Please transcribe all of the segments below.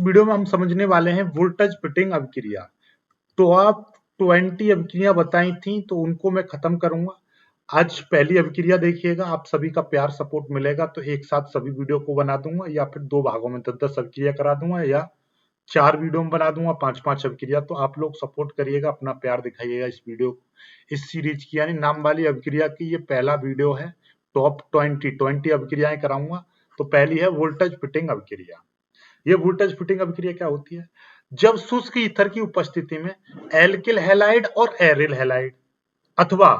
Video में हम समझने वाले हैं वोल्टेज फिटिंग अभिक्रिया। तो आप 20 अभिक्रिया बताई थी तो उनको मैं खत्म करूंगा। आज पहली अभिक्रिया देखिएगा, आप सभी का प्यार सपोर्ट मिलेगा तो एक साथ सभी वीडियो को बना दूंगा या फिर दो भागों में 10-10 अभिक्रिया करा दूंगा या 4 वीडियो में बना दूंगा 5-5 अभिक्रिया। तो आप लोग सपोर्ट करिएगा, अपना प्यार दिखाइएगा इस वीडियो इस सीरीज की यानी नाम वाली अभिक्रिया की। ये पहला वीडियो है। टॉप 20 अभिक्रियाएं कराऊंगा। तो पहली है वोल्टेज फिटिंग अभिक्रिया। ये वोल्टेज फिटिंग अभिक्रिया क्या होती है? जब शुष्क ईथर की उपस्थिति में एल्किल हैलाइड और एरिल हैलाइड अथवा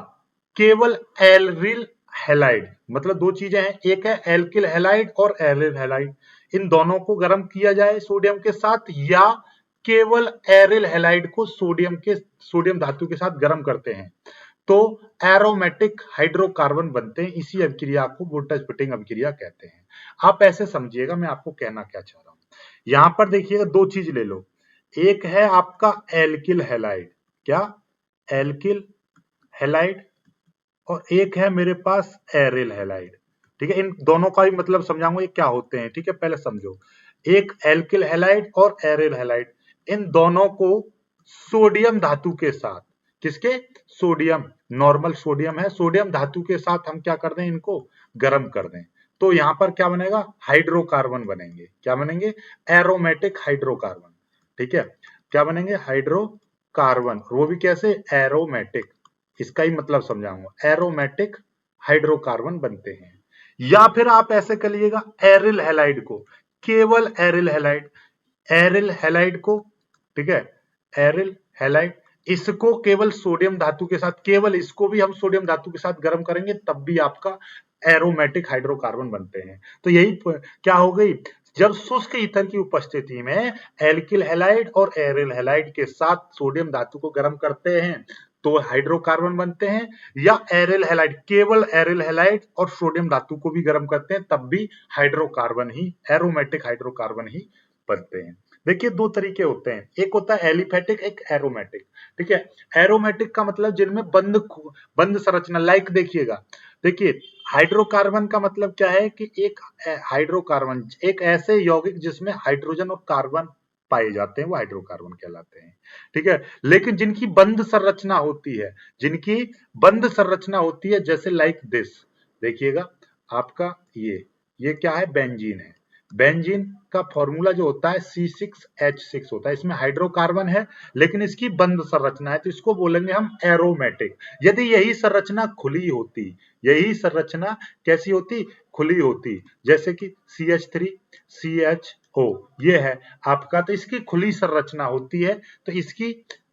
केवल एलरिल हैलाइड, मतलब दो चीजें हैं, एक है एल्किल हैलाइड और एरिल हैलाइड, इन दोनों को गर्म किया जाए सोडियम के साथ, या केवल एरिल हैलाइड को सोडियम धातु के साथ गर्म करते हैं तो एरोमेटिक हाइड्रोकार्बन बनते हैं। इसी अभिक्रिया को वोल्टेज फिटिंग अभिक्रिया कहते हैं। आप ऐसे समझिएगा मैं आपको कहना क्या चाह रहा हूं। यहां पर देखिएगा दो चीज ले लो, एक है आपका एल्किल हैलाइड, क्या एल्किल हैलाइड, और एक है मेरे पास एरिल हैलाइड। ठीक है, इन दोनों का भी मतलब समझाऊंगा ये क्या होते हैं। ठीक है, पहले समझो, एक एल्किल हैलाइड और एरिल हैलाइड, इन दोनों को सोडियम धातु के साथ, किसके, सोडियम, नॉर्मल सोडियम है, सोडियम धातु के साथ हम क्या कर दें, इनको गर्म कर दें तो यहां पर क्या बनेगा, हाइड्रोकार्बन बनेंगे। क्या बनेंगे, एरोमेटिक हाइड्रोकार्बन। ठीक है, क्या बनेंगे, हाइड्रोकार्बन, वो भी कैसे, एरोमेटिक। इसका ही मतलब समझाऊंगा, एरोमेटिक हाइड्रोकार्बन बनते हैं। या फिर आप ऐसे करिएगा, एरिल हैलाइड को, केवल एरिल हैलाइड, एरिल हैलाइड को, ठीक है, एरिल हैलाइड, इसको केवल सोडियम धातु के साथ, केवल इसको भी हम सोडियम धातु के साथ गर्म करेंगे तब भी आपका एरोमेटिक हाइड्रोकार्बन बनते हैं। तो यही क्या हो गई, जब शुष्क ईथर की उपस्थिति में एल्किल हैलाइड और एरिल हैलाइड के साथ सोडियम धातु को गर्म करते हैं तो हाइड्रोकार्बन बनते हैं, या एरिल हैलाइड, केवल एरिल हैलाइड और सोडियम धातु को भी गर्म करते हैं तब भी हाइड्रोकार्बन ही, एरोमेटिक हाइड्रोकार्बन ही बनते हैं। देखिए दो तरीके होते हैं, एक होता है एलिफेटिक, एक एरोमेटिक। ठीक है, एरोमेटिक का मतलब जिनमें बंद संरचना, लाइक देखिएगा, देखिए हाइड्रोकार्बन का मतलब क्या है कि एक हाइड्रोकार्बन, एक ऐसे यौगिक जिसमें हाइड्रोजन और कार्बन पाए जाते हैं वो हाइड्रोकार्बन कहलाते हैं। ठीक है, लेकिन जिनकी बंद संरचना होती है, जिनकी बंद संरचना होती है, जैसे लाइक दिस, देखिएगा आपका ये क्या है, बेंजीन है। बेंजीन का फॉर्मूला जो होता है C6H6 होता है, इसमें हाइड्रोकार्बन है लेकिन इसकी बंद संरचना है तो इसको बोलेंगे हम एरोमेटिक। यदि यही संरचना खुली होती, यही संरचना कैसी होती, खुली होती, जैसे कि CH3CHO ये है आपका, तो इसकी खुली संरचना होती है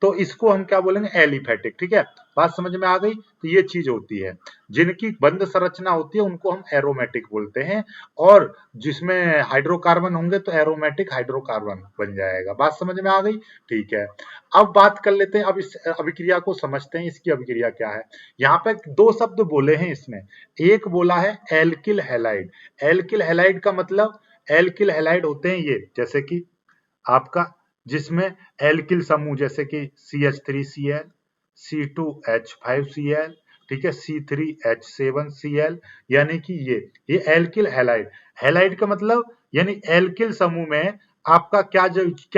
तो इसको हम क्या बोलेंगे, एलिफेटिक। ठीक है, बात समझ में आ गई। तो ये चीज होती है, जिनकी बंद संरचना होती है उनको हम एरोमेटिक बोलते हैं, और जिसमें हाइड्रोकार्बन होंगे तो एरोमेटिक हाइड्रोकार्बन बन जाएगा। बात समझ में आ गई। ठीक है, अब बात कर लेते हैं, अब इस अभिक्रिया को समझते हैं, इसकी अभिक्रिया क्या है। यहाँ पे दो शब्द बोले हैं इसमें, एक बोला है एल्किल हैलाइड। एल्किल हैलाइड का मतलब, एल्किल हैलाइड होते हैं ये, जैसे कि आपका जिसमें एल्किल समूह, जैसे कि CH3Cl, C2H5Cl, ठीक है, C3H7Cl, यानी कि ये एल्किल हैलाइड। हैलाइड का मतलब यानी एल्किल समूह में आपका क्या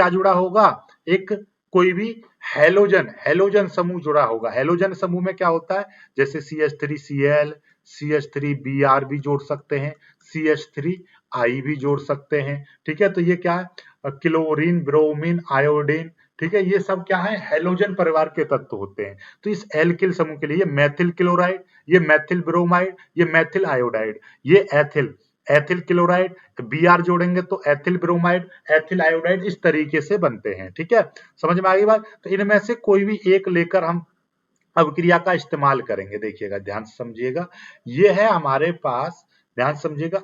जुड़ा होगा, एक कोई भी हैलोजन समूह जुड़ा होगा। हैलोजन समूह में क्या होता है, जैसे CH3Cl, CH3Br भी जोड़ सकते हैं, CH3I भी जोड़ सकते हैं। ठीक है, तो ये क्या है, क्लोरीन, ब्रोमीन, आयोडीन, ठीक है, ये सब क्या है, हैलोजन परिवार के तत्व होते हैं। तो इस एल्किल समूह के लिए मेथिल क्लोराइड, ये मेथिल ब्रोमाइड, ये मेथिल आयोडाइड, ये एथिल क्लोराइड, Br जोड़ेंगे तो एथिल ब्रोमाइड, एथिल आयोडाइड, इस तरीके से बनते हैं। ठीक है, समझ में आ गई बात। तो इनमें से कोई भी एक लेकर हम अभिक्रिया का इस्तेमाल करेंगे। देखिएगा, ध्यान से समझिएगा, ये है हमारे पास, ध्यान समझिएगा,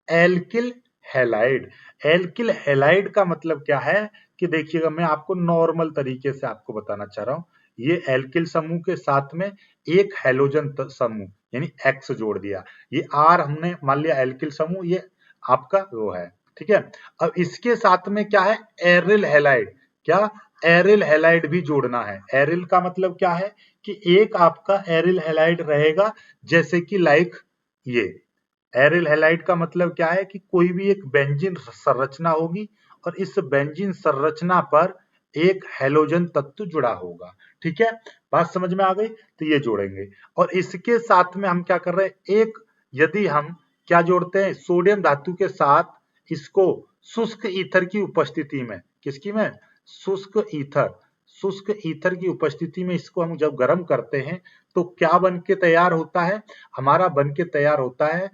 एल्किल हैलाइड। एल्किल हैलाइड का मतलब क्या है कि देखिएगा, मैं आपको नॉर्मल तरीके से आपको बताना चाह रहा हूं, ये एल्किल समूह के साथ में एक हैलोजन समूह यानी X जोड़ दिया, ये R हमने मान लिया एल्किल समूह, ये आपका वो है। ठीक है, अब इसके साथ में क्या है, एरिल हैलाइड, क्या एरिल हैलाइड भी जोड़ना है। एरिल का मतलब क्या है कि एक आपका एरिल हैलाइड रहेगा, जैसे कि लाइक ये एरिल हैलाइड का मतलब क्या है कि कोई भी एक बेंजीन संरचना होगी और इस बेंजीन संरचना पर एक हैलोजन तत्व जुड़ा होगा। ठीक है, बात समझ में आ गई? तो ये जोड़ेंगे और इसके साथ में हम क्या कर रहे हैं, एक यदि हम क्या जोड़ते हैं, सोडियम धातु के साथ इसको शुष्क ईथर की उपस्थिति में, किसकी में, शुष्क ईथर, शुष्क ईथर की उपस्थिति में इसको हम जब गर्म करते हैं तो क्या बन के तैयार होता है, हमारा बन के तैयार होता है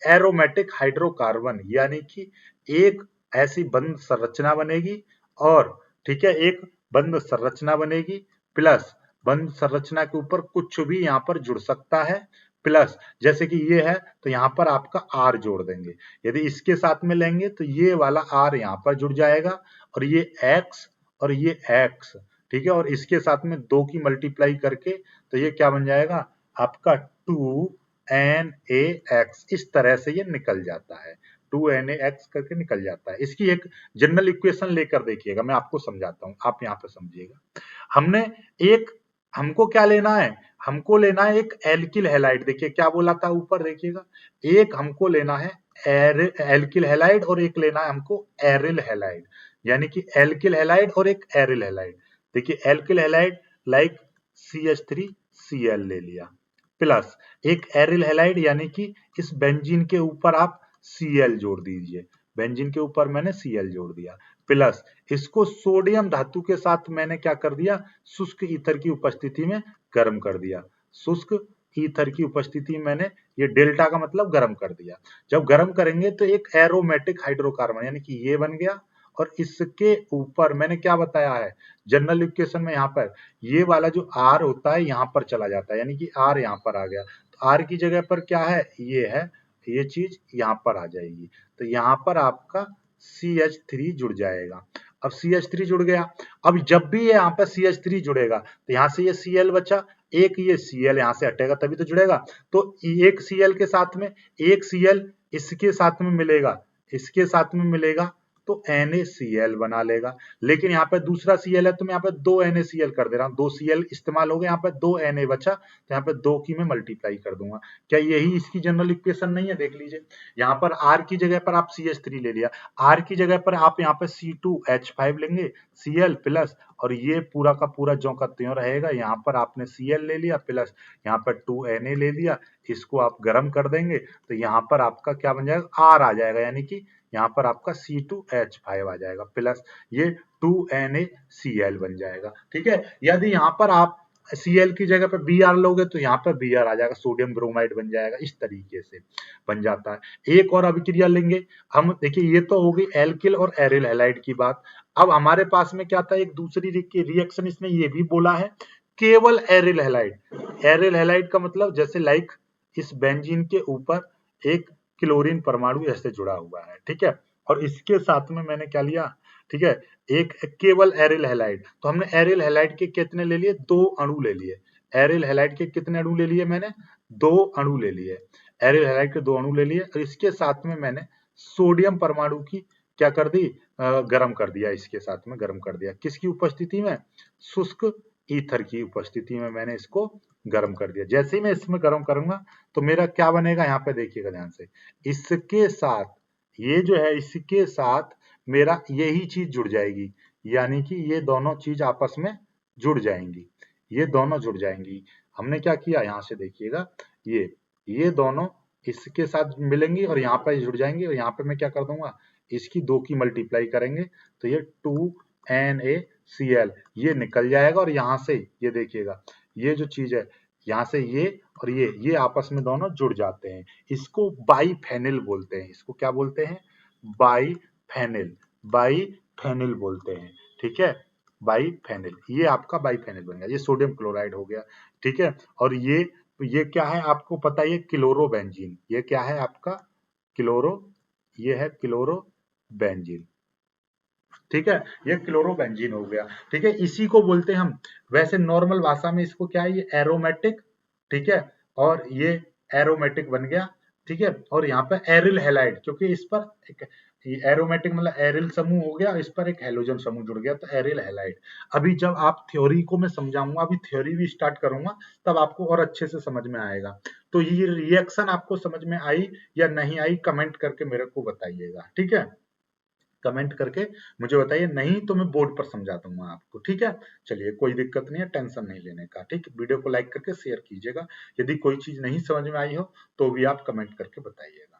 एरोमेटिक हाइड्रोकार्बन, यानी कि एक ऐसी बंध संरचना बनेगी और ठीक है, एक बंध संरचना बनेगी प्लस बंध संरचना के ऊपर कुछ भी यहाँ पर जुड़ सकता है, प्लस जैसे कि ये है तो यहाँ पर आपका आर जोड़ देंगे, यदि इसके साथ में लेंगे तो ये वाला आर यहाँ पर जुड़ जाएगा और ये एक्स और ये एक्स, ठीक है, और इसके साथ में 2 की मल्टीप्लाई करके तो ये क्या बन जाएगा आपका 2NaX, इस तरह से ये निकल जाता है, 2NaX करके निकल जाता है। इसकी एक जनरल इक्वेशन लेकर देखिएगा, मैं आपको समझाता हूं, आप यहाँ पे समझिएगा। हमने एक, हमको क्या लेना है, हमको लेना है एक एल्किल हैलाइड, देखिए क्या बोला था ऊपर, देखिएगा एक हमको लेना है एल्किल हैलाइड और एक लेना है हमको एरिल हैलाइड, यानी कि एल्किल हैलाइड और एक एरिल हैलाइड। देखिए एल्किल हैलाइड लाइक CH3Cl ले लिया, प्लस एक एरिल हैलाइड यानी कि इस बेंजीन के ऊपर आप Cl जोड़ दीजिए, बेंजीन के ऊपर मैंने Cl जोड़ दिया, प्लस इसको सोडियम धातु के साथ मैंने क्या कर दिया, शुष्क ईथर की उपस्थिति में गर्म कर दिया, शुष्क ईथर की उपस्थिति में मैंने ये डेल्टा का मतलब गर्म कर दिया। जब गर्म करेंगे तो एक एरोमेटिक हाइड्रोकार्बन यानी कि ये बन गया और इसके ऊपर मैंने क्या बताया है जनरल इक्वेशन में, यहाँ पर ये वाला जो आर होता है यहाँ पर चला जाता है, यानी कि आर यहाँ पर आ गया, तो आर की जगह पर क्या है, ये है, ये चीज यहाँ पर आ जाएगी, तो यहाँ पर आपका CH3 जुड़ जाएगा। अब CH3 जुड़ गया, अब जब भी ये यहाँ पर CH3 जुड़ेगा तो यहाँ से ये Cl बचा, एक ये Cl यहाँ से हटेगा तभी तो जुड़ेगा, तो एक Cl के साथ में एक Cl इसके साथ में मिलेगा, इसके साथ में मिलेगा तो NaCl बना लेगा, लेकिन यहाँ पे दूसरा Cl है तो मैं यहाँ पे 2 NaCl कर दे रहा हूँ, 2 Cl इस्तेमाल हो गया, यहाँ पे 2 Na बचा तो यहाँ पे 2 की मैं मल्टीप्लाई कर दूंगा। क्या यही इसकी जनरल इक्वेशन नहीं है, देख लीजिए यहाँ पर R की जगह पर आप CH3 ले लिया, R की जगह पर आप यहाँ पे C2H5 लेंगे, Cl प्लस और ये पूरा का पूरा जो का त्यों रहेगा, यहाँ पर आपने Cl ले लिया प्लस यहाँ पर 2 Na ले लिया, इसको आप गर्म कर देंगे तो यहाँ पर आपका क्या बन जाएगा, R आ जाएगा, यानी कि यहाँ पर आपका C2H5 आ जाएगा प्लस ये 2NaCl बन जाएगा। ठीक है, यदि यहाँ पर आप Cl की जगह पे Br लोगे तो यहाँ पर Br आ जाएगा, सोडियम ब्रोमाइड बन जाएगा, इस तरीके से बन जाता है। एक और अभिक्रिया लेंगे हम, देखिए ये तो हो गई एल्किल और एरिल हैलाइड की बात। अब हमारे पास में क्या था, एक दूसरी रिएक्शन इसमें ये भी बोला है, केवल एरिल हैलाइड। एरिल हैलाइड का मतलब जैसे लाइक इस बेंजीन के ऊपर एक क्लोरीन परमाणु ऐसे जुड़ा हुआ है, ठीक है, और इसके साथ में मैंने क्या लिया, ठीक है, एक केवल एरिल हैलाइड, तो हमने एरिल हैलाइड के कितने ले लिए, 2 अणु ले लिए, एरिल हैलाइड के कितने अणु ले लिए मैंने, 2 अणु ले लिए, एरिल हैलाइड के 2 अणु ले लिए और इसके साथ में मैंने सोडियम परमाणु की क्या कर दी, गर्म कर दिया, इसके साथ में गर्म कर दिया, किसकी उपस्थिति में, शुष्क ईथर की उपस्थिति में मैंने इसको गर्म कर दिया। जैसे ही मैं इसमें गर्म करूंगा तो मेरा क्या बनेगा, यहाँ पे देखिएगा ध्यान से, इसके साथ ये जो है इसके साथ मेरा यही चीज जुड़ जाएगी, यानी कि ये दोनों चीज आपस में जुड़ जाएंगी, ये दोनों जुड़ जाएंगी। हमने क्या किया, यहाँ से देखिएगा, ये दोनों इसके साथ मिलेंगी और यहाँ पर जुड़ जाएंगे और यहाँ पे मैं क्या कर दूंगा, इसकी 2 की मल्टीप्लाई करेंगे तो ये 2NaCl ये निकल जाएगा और यहाँ से ये देखिएगा, ये जो चीज है यहाँ से ये और ये आपस में दोनों जुड़ जाते हैं, इसको बाइफेनिल बोलते हैं, इसको क्या बोलते हैं, बाइफेनिल, बाइफेनिल बोलते हैं, ठीक है, बाइफेनिल, ये आपका बाइफेनिल बन गया, ये सोडियम क्लोराइड हो गया, ठीक है, और ये क्या है आपको पता है, ये क्लोरोबेंजीन, ये क्या है आपका क्लोरो, ये है क्लोरोबेंजीन, ठीक है, ये क्लोरोबेंजीन हो गया, ठीक है, इसी को बोलते हैं हम, वैसे नॉर्मल भाषा में इसको क्या है, ये एरोमेटिक, ठीक है, और ये एरोमेटिक बन गया, ठीक है, और यहाँ पे एरिल हैलाइड, क्योंकि इस पर एक एरोमेटिक मतलब एरिल समूह हो गया, इस पर एक हेलोजन समूह जुड़ गया तो एरिल हैलाइड। अभी जब आप थ्योरी को मैं समझाऊंगा, अभी थ्योरी भी स्टार्ट करूंगा तब आपको और अच्छे से समझ में आएगा। तो ये रिएक्शन आपको समझ में आई या नहीं आई, कमेंट करके मेरे को बताइएगा, ठीक है। कमेंट करके मुझे बताइए, नहीं तो मैं बोर्ड पर समझा दूंगा आपको। ठीक है, चलिए कोई दिक्कत नहीं है, टेंशन नहीं लेने का। ठीक, वीडियो को लाइक करके शेयर कीजिएगा। यदि कोई चीज नहीं समझ में आई हो तो भी आप कमेंट करके बताइएगा।